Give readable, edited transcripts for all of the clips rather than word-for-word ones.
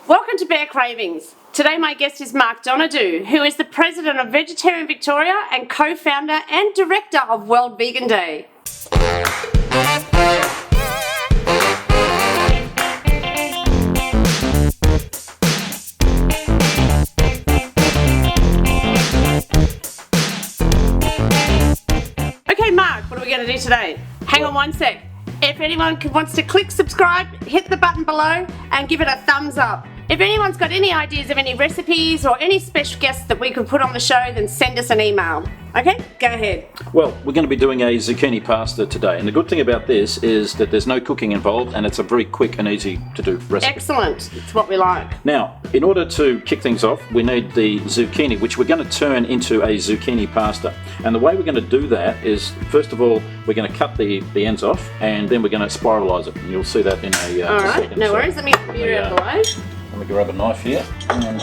Welcome to Bear Cravings. Today my guest is Mark Doneddu, who is the president of Vegetarian Victoria and co-founder and director of World Vegan Day. Okay, Mark, what are we going to do today? Hang on one sec. If anyone wants to click subscribe, hit the button below and give it a thumbs up. If anyone's got any ideas of any recipes or any special guests that we could put on the show, then send us an email. Okay, go ahead. Well, we're going to be doing a zucchini pasta today, and the good thing about this is that there's no cooking involved and it's a very quick and easy to do recipe. Excellent, it's what we like. Now, in order to kick things off, we need the zucchini, which we're going to turn into a zucchini pasta. And the way we're going to do that is, first of all, we're going to cut the ends off, and then we're going to spiralise it, and you'll see that in a Alright, second. no worries, let me get you out of the way. Let me grab a knife here, and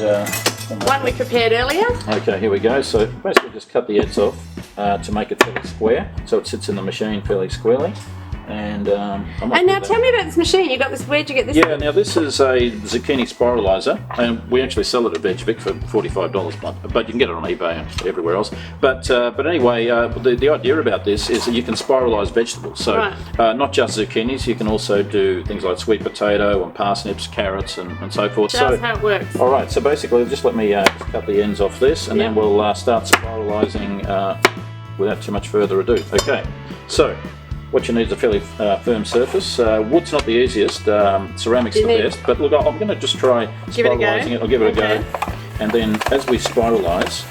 one we prepared earlier. Okay, here we go. So basically just cut the ends off to make it fairly square, so it sits in the machine fairly squarely. And now tell me about this machine. You got this? Where'd you get this? Yeah, now this is a zucchini spiralizer, and we actually sell it at Veg Vic for $45, but you can get it on eBay and everywhere else. But anyway, the idea about this is that you can spiralise vegetables. So right. Not just zucchinis, you can also do things like sweet potato and parsnips, carrots, and so forth. That's how it works. All right, so basically, just let me just cut the ends off this, and then we'll start spiralising without too much further ado. Okay, so. What you need is a fairly firm surface. Wood's not the easiest, ceramic's the best, but look, I'm going to just try spiralising it. I'll give it a go. And then as we spiralise,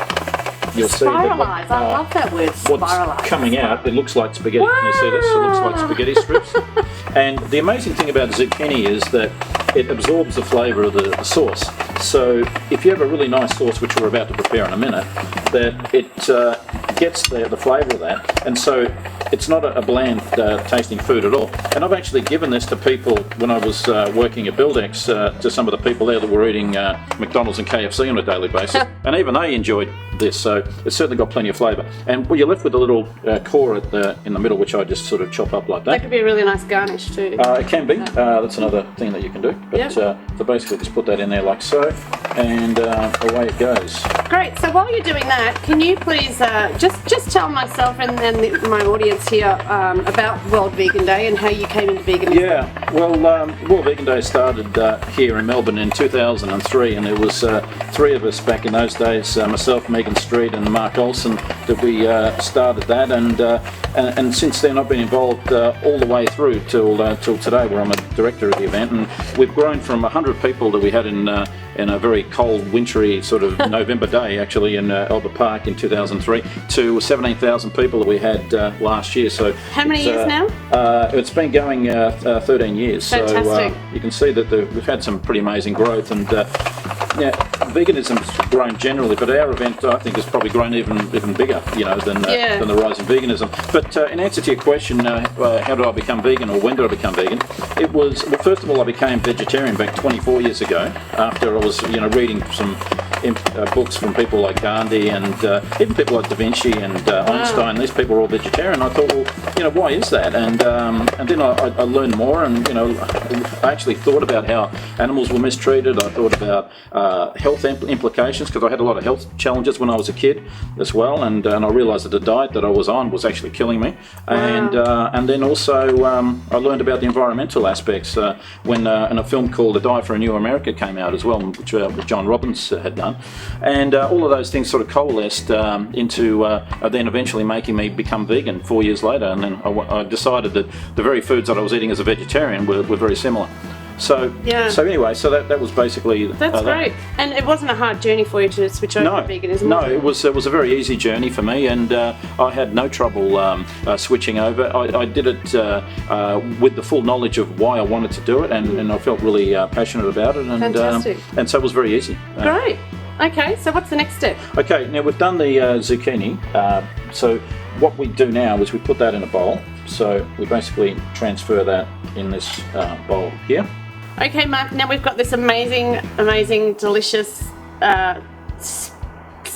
you'll see that I love that word, spiralise. What's coming out, it looks like spaghetti. Wow. Can you see this? It looks like spaghetti strips. And the amazing thing about zucchini is that it absorbs the flavour of the sauce. So if you have a really nice sauce, which we're about to prepare in a minute, that it gets the flavour of that, and so it's not a bland tasting food at all. And I've actually given this to people when I was working at Buildex, to some of the people there that were eating McDonald's and KFC on a daily basis, and even they enjoyed this, so it's certainly got plenty of flavour. And well, you're left with a little core in the middle, which I just sort of chop up like that. That could be a really nice garnish too. It can be. That's another thing that you can do. But so basically just put that in there like so, and away it goes. Great. So while you're doing that, can you please just tell myself and my audience here about World Vegan Day and how you came into veganism? Yeah, well, World Vegan Day started here in Melbourne in 2003, and there was three of us back in those days, myself, Megan Street and Mark Olsen, that we started that, and since then I've been involved all the way through till today, where I'm a director of the event, and we've grown from 100 people that we had in a very cold, wintry sort of November day, actually, in Albert Park in 2003, to 17,000 people that we had last year. So how many years now? It's been going 13 years. Fantastic. So you can see that we've had some pretty amazing growth, and veganism's grown generally, but our event, I think, has probably grown even bigger, than the rise in veganism. But in answer to your question, how did I become vegan, or when did I become vegan? It was, well, first of all, I became vegetarian back 24 years ago, after I was, reading some books from people like Gandhi and even people like Da Vinci and Einstein. These people were all vegetarian. I thought, well, why is that? And then I learned more, and I actually thought about how animals were mistreated. I thought about health implications, because I had a lot of health challenges when I was a kid as well, and I realised that the diet that I was on was actually killing me. And then also I learned about the environmental aspects when in a film called A Diet for a New America came out as well, which John Robbins had done, and all of those things sort of coalesced into then eventually making me become vegan 4 years later, and then I decided that the very foods that I was eating as a vegetarian were very similar. So anyway, that was basically that's great. And it wasn't a hard journey for you to switch over to veganism? No, it was a very easy journey for me, and I had no trouble switching over. I did it with the full knowledge of why I wanted to do it, and I felt really passionate about it, and so it was very easy. Great. Okay, so what's the next step? Okay, now we've done the zucchini. So what we do now is we put that in a bowl. So we basically transfer that in this bowl here. Okay, Mark, now we've got this amazing, delicious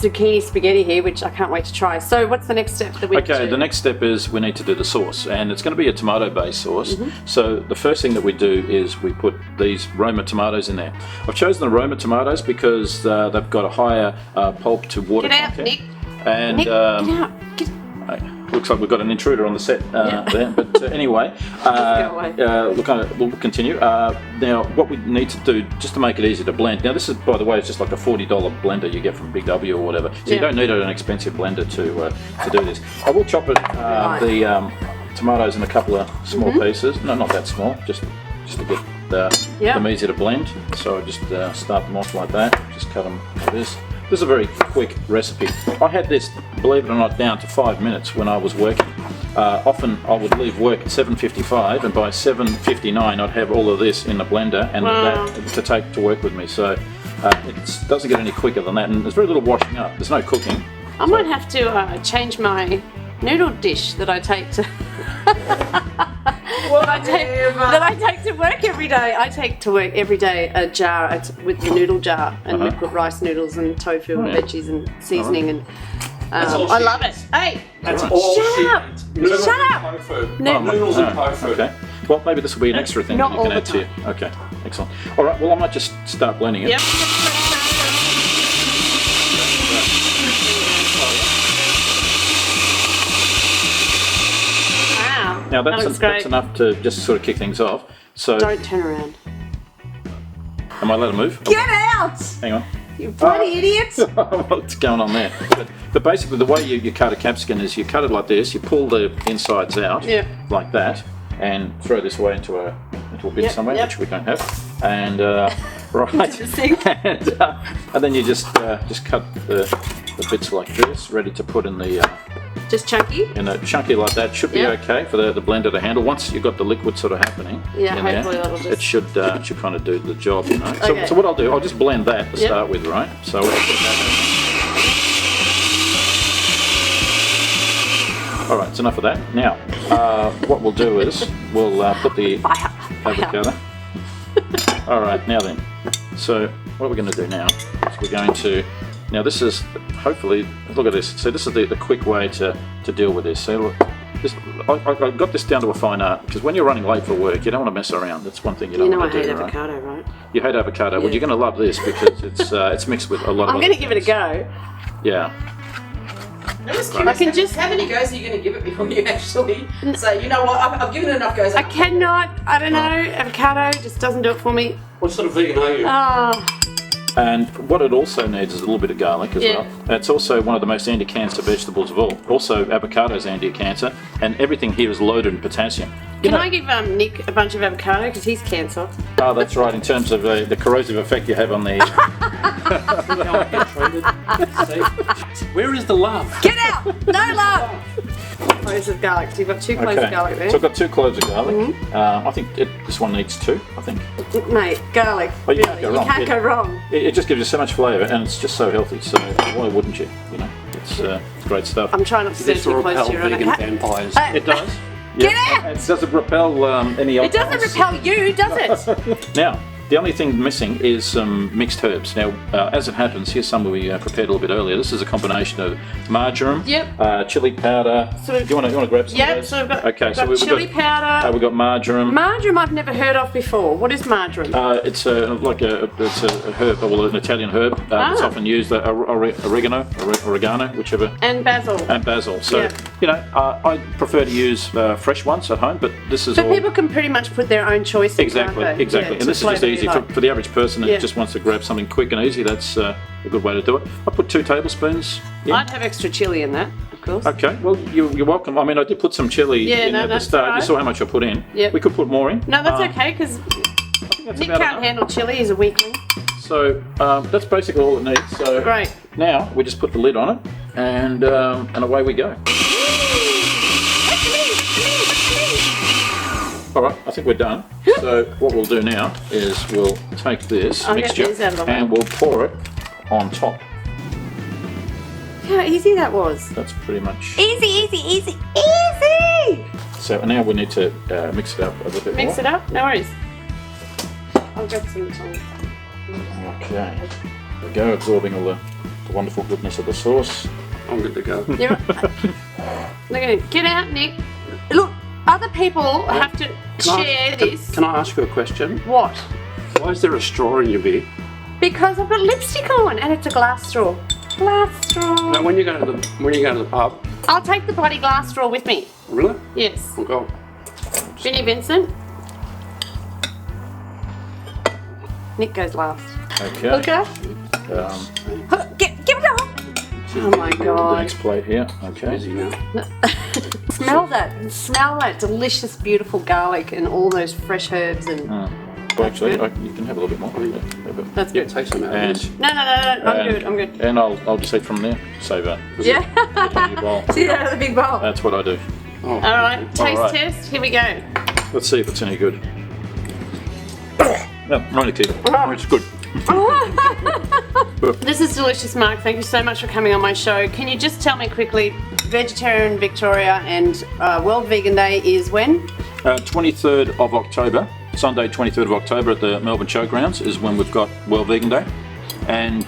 zucchini spaghetti here, which I can't wait to try. So what's the next step that we need to do? The next step is we need to do the sauce, and it's going to be a tomato-based sauce. So the first thing that we do is we put these Roma tomatoes in there. I've chosen the Roma tomatoes because they've got a higher pulp to water content. Nick. And Nick, get out. looks like we've got an intruder on the set there. But anyway, we'll continue. Now, what we need to do, just to make it easy to blend. Now, this is, by the way, it's just like a $40 blender you get from Big W or whatever. So you don't need an expensive blender to do this. I will chop it, the tomatoes in a couple of small pieces. No, not that small. Just to get them easy to blend. So I just start them off like that. Just cut them like this. This is a very quick recipe. I had this, believe it or not, down to 5 minutes when I was working. Often I would leave work at 7:55, and by 7:59 I'd have all of this in the blender and that to take to work with me. So it doesn't get any quicker than that, and there's very little washing up. There's no cooking. I might have to change my noodle dish that I take to that I take to work every day. I take to work every day a jar with the noodle jar, and we put rice noodles and tofu and veggies and seasoning and I love it. Hey, that's all shut up! Noodles and tofu. Okay. Well, maybe this will be an extra thing that you can add to you. Okay, excellent. All right. Well, I might just start blending it. Yep. Now that's enough to just sort of kick things off. So don't turn around. Am I allowed to move? Get out! Hang on. You bloody idiot! What's going on there? But basically, the way you cut a capsicum is you cut it like this. You pull the insides out, like that, and throw this away into a bin somewhere, which we don't have. And and then you just cut the bits like this, ready to put in the. Just chunky? In a chunky like that should be okay for the blender to handle. Once you've got the liquid sort of happening in there, it should kind of do the job, you know. So what I'll do, I'll just blend that to start with, right? So I'll put that in. All right, it's enough of that. Now, what we'll do is we'll put the avocado. All right, now then. So what we're going to do now is we're going to. Now this is, hopefully, look at this. So this is the quick way to deal with this. So look, I got this down to a fine art, because when you're running late for work, you don't want to mess around. That's one thing you don't want to do. You know I hate avocado, right? You hate avocado. Well, you're going to love this because it's mixed with a lot of. I'm going to give it a go. Yeah. I'm just curious, how many goes are you going to give it before you actually say, you know what, I've given it enough goes? I cannot, I don't know, avocado just doesn't do it for me. What sort of vegan are you? And what it also needs is a little bit of garlic as well. It's also one of the most anti-cancer vegetables of all. Also, avocado is anti-cancer, and everything here is loaded in potassium. Can I give Nick a bunch of avocado, because he's cancer? Oh, that's right, in terms of the corrosive effect you have on the... Where is the love? Get out! No love! Oh, this is garlic, so you've got 2 cloves of garlic there. So I've got 2 cloves of garlic. I think this one needs 2, I think. Mate, garlic. Oh, you can't go wrong. You can't go wrong. It just gives you so much flavour, and it's just so healthy, so why wouldn't you? You know, it's great stuff. I'm trying not to sit too close to your vegan vampires. It does. Get out! It doesn't repel any... It doesn't repel you, does it? Now, the only thing missing is some mixed herbs. Now, as it happens, here's some we prepared a little bit earlier. This is a combination of marjoram, chili powder. So do you want to grab some of those? So we've got, we've chili powder. We've got marjoram. Marjoram I've never heard of before. What is marjoram? It's a herb, well, an Italian herb. It's often used oregano, whichever. And basil. So you know, I prefer to use fresh ones at home, but this is all. People can pretty much put their own choice in. Exactly. And this is just easy for the average person that just wants to grab something quick and easy. That's a good way to do it. I put 2 tablespoons. I'd have extra chili in that, of course. Okay, well, you're welcome. I mean, I did put some chili in at the start. Right. You saw how much I put in. We could put more in. No, that's okay, because Nick can't handle chili. He's a weakling. So that's basically all it needs. So great. Now we just put the lid on it, and away we go. All right, I think we're done. So what we'll do now is we'll take this mixture and we'll pour it on top. How easy that was. That's pretty much... Easy! So now we need to mix it up a little bit more. Mix it up? No worries. I'll grab some time. Okay. There we go, absorbing all the the wonderful goodness of the sauce. I'm good to go. You're, look at it. Get out, Nick. Look, other people have to share this. Can I ask you a question? What? Why is there a straw in your beer? Because I've got lipstick on and it's a glass straw. Glass straw. Now, when you go to the pub, I'll take the bloody glass straw with me. really? Yes. Oh God. Vinnie Vincent. Nick goes last. Okay. Okay. Give it up. Oh my The god. next plate here. Okay. Busy now. Smell that. Smell that delicious, beautiful garlic and all those fresh herbs and. Well, actually, you can have a little bit more. Yeah, That's Yeah, good. take some out. And No. I'm good. I'm good. And I'll just eat from there. Save that. Yeah. Bowl. See that out of the big bowl. That's what I do. Oh, All right. Taste right. test. Here we go. Let's see if it's any good. No, not a kid. It's good. This is delicious, Mark. Thank you so much for coming on my show. Can you just tell me quickly, Vegetarian Victoria and World Vegan Day is when? 23rd of October, Sunday 23rd of October at the Melbourne Showgrounds is when we've got World Vegan Day. And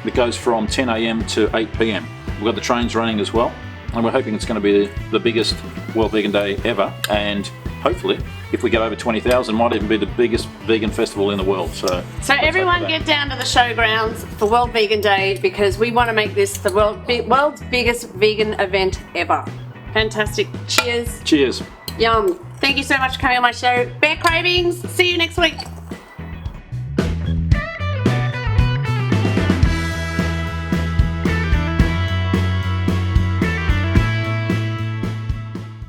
it goes from 10 a.m. to 8 p.m. We've got the trains running as well. And we're hoping it's going to be the biggest World Vegan Day ever. And hopefully, if we get over 20,000, might even be the biggest vegan festival in the world. So Everyone get down to the showgrounds for World Vegan Day because we want to make this the world's biggest vegan event ever. Fantastic. Cheers. cheers. Yum. Thank you so much for coming on my show. Bear Cravings. See you next week.